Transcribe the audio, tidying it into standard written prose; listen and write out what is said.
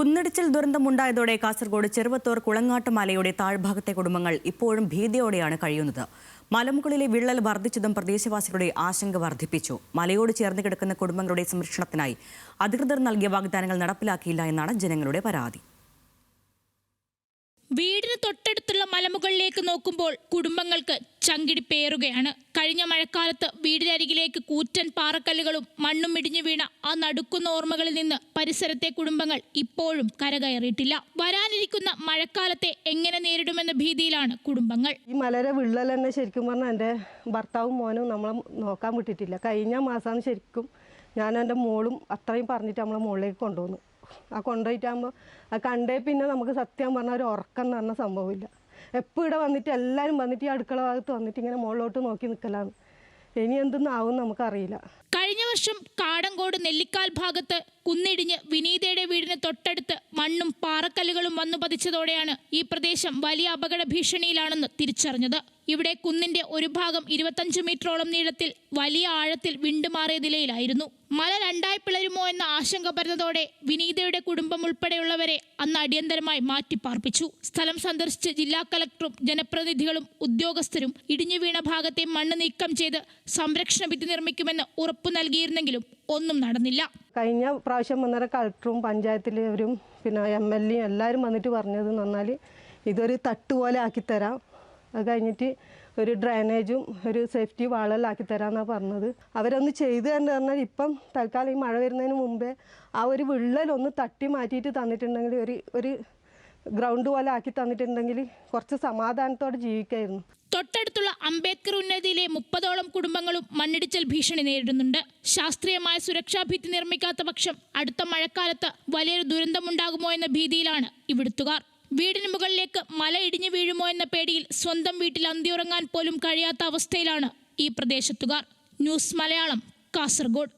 കുന്നിടിച്ചിൽ ദുരന്തമുണ്ടായതോടെ കാസർഗോഡ് ചെറുവത്തൂർ കുളങ്ങാട്ട് മലയുടെ താഴ്ഭാഗത്തെ കുടുംബങ്ങൾ ഇപ്പോഴും ഭീതിയോടെയാണ് കഴിയുന്നത്. മലമുകളിലെ വിള്ളൽ വർദ്ധിച്ചതും പ്രദേശവാസികളുടെ ആശങ്ക വർദ്ധിപ്പിച്ചു. മലയോട് ചേർന്ന് കിടക്കുന്ന കുടുംബങ്ങളുടെ സംരക്ഷണത്തിനായി അധികൃതർ നൽകിയ വാഗ്ദാനങ്ങൾ നടപ്പിലാക്കിയില്ല എന്നാണ് ജനങ്ങളുടെ പരാതി. വീടിന് തൊട്ടടുത്തുള്ള മലമുകളിലേക്ക് നോക്കുമ്പോൾ കുടുംബങ്ങൾക്ക് ചങ്കിടിപ്പേറുകയാണ്. കഴിഞ്ഞ മഴക്കാലത്ത് വീടിനരികിലേക്ക് കൂറ്റൻ പാറക്കല്ലുകളും മണ്ണും ഇടിഞ്ഞു വീണ ആ നടുക്കുന്ന ഓർമ്മകളിൽ നിന്ന് പരിസരത്തെ കുടുംബങ്ങൾ ഇപ്പോഴും കരകയറിയിട്ടില്ല. വരാനിരിക്കുന്ന മഴക്കാലത്തെ എങ്ങനെ നേരിടുമെന്ന ഭീതിയിലാണ് കുടുംബങ്ങൾ. ഈ മലയുടെ വിള്ളൽ തന്നെ ശരിക്കും പറഞ്ഞാൽ എൻ്റെ ഭർത്താവും മോനും നമ്മളെ നോക്കാൻ വിട്ടിട്ടില്ല. കഴിഞ്ഞ മാസമാണ് ശരിക്കും ഞാൻ എൻ്റെ മോളും അത്രയും പറഞ്ഞിട്ട് നമ്മളെ മുകളിലേക്ക് കൊണ്ടുവന്നു. ആ കൊണ്ടുപോയിട്ടാകുമ്പോൾ അത് കണ്ടേ പിന്നെ നമുക്ക് സത്യം പറഞ്ഞാൽ ഒരു ഉറക്കം എന്ന് പറഞ്ഞ സംഭവമില്ല. എപ്പോൾ ഇവിടെ വന്നിട്ട് എല്ലാവരും വന്നിട്ട് ഈ അടുക്കള ഭാഗത്ത് വന്നിട്ട് ഇങ്ങനെ മുകളിലോട്ട് നോക്കി നിൽക്കലാണ്. ഇനി എന്തെന്നാവും നമുക്കറിയില്ല. കഴിഞ്ഞ വർഷം കാടങ്കോട് നെല്ലിക്കാൽ ഭാഗത്ത് കുന്നിടിഞ്ഞ് വിനീതയുടെ വീടിന് തൊട്ടടുത്ത് മണ്ണും പാറക്കല്ലുകളും വന്നു പതിച്ചതോടെയാണ് ഈ പ്രദേശം വലിയ അപകട ഭീഷണിയിലാണെന്ന് തിരിച്ചറിഞ്ഞത്. ഇവിടെ കുന്നിന്റെ ഒരു ഭാഗം 25 മീറ്ററോളം നീളത്തിൽ വലിയ ആഴത്തിൽ വിണ്ടുമാറിയ നിലയിലായിരുന്നു. മല രണ്ടായി പിളരുമോ എന്ന ആശങ്ക പരന്നതോടെ വിനീതയുടെ കുടുംബം ഉൾപ്പെടെയുള്ളവരെ അന്ന് അടിയന്തരമായി മാറ്റിപ്പാർപ്പിച്ചു. സ്ഥലം സന്ദർശിച്ച് ജില്ലാ കളക്ടറും ജനപ്രതിനിധികളും ഉദ്യോഗസ്ഥരും ഇടിഞ്ഞു വീണ ഭാഗത്തെ മണ്ണ് നീക്കം ചെയ്ത് സംരക്ഷണ ഭിത്തി നിർമ്മിക്കുമെന്ന് ഉറപ്പു നൽകിയിരുന്നെങ്കിലും ഒന്നും നടന്നില്ല. കഴിഞ്ഞ പ്രാവശ്യം വന്നേരം കളക്ടറും പഞ്ചായത്തിലവരും പിന്നെ MLA എല്ലാവരും വന്നിട്ട് പറഞ്ഞതെന്ന് പറഞ്ഞാൽ ഇതൊരു തട്ട് പോലെ ആക്കിത്തരാം, അത് കഴിഞ്ഞിട്ട് ഒരു ഡ്രൈനേജും ഒരു സേഫ്റ്റി വാളെല്ലാം ആക്കിത്തരാമെന്നാണ് പറഞ്ഞത്. അവരൊന്ന് ചെയ്തു തന്നെ പറഞ്ഞാൽ ഇപ്പം തൽക്കാലം ഈ മഴ വരുന്നതിന് മുമ്പേ ആ ഒരു വിള്ളലൊന്ന് തട്ടി മാറ്റിയിട്ട് തന്നിട്ടുണ്ടെങ്കിൽ ഒരു ഗ്രൗണ്ട് പോലെ ആക്കി തന്നിട്ടുണ്ടെങ്കിൽ കുറച്ച് സമാധാനത്തോടെ ജീവിക്കായിരുന്നു. തൊട്ടടുത്തുള്ള അംബേദ്കർ ഉന്നതിയിലെ 30ഓളം കുടുംബങ്ങളും മണ്ണിടിച്ചൽ ഭീഷണി നേരിടുന്നുണ്ട്. ശാസ്ത്രീയമായ സുരക്ഷാ ഭിത്തി നിർമ്മിക്കാത്ത പക്ഷം അടുത്ത മഴക്കാലത്ത് വലിയൊരു ദുരന്തമുണ്ടാകുമോ എന്ന ഭീതിയിലാണ് ഇവിടുത്തുകാർ. വീടിന് മുകളിലേക്ക് മല ഇടിഞ്ഞു വീഴുമോ എന്ന പേടിയിൽ സ്വന്തം വീട്ടിൽ അന്തിയുറങ്ങാൻ പോലും കഴിയാത്ത അവസ്ഥയിലാണ് ഈ പ്രദേശത്തുകാർ. ന്യൂസ് മലയാളം, കാസർഗോഡ്.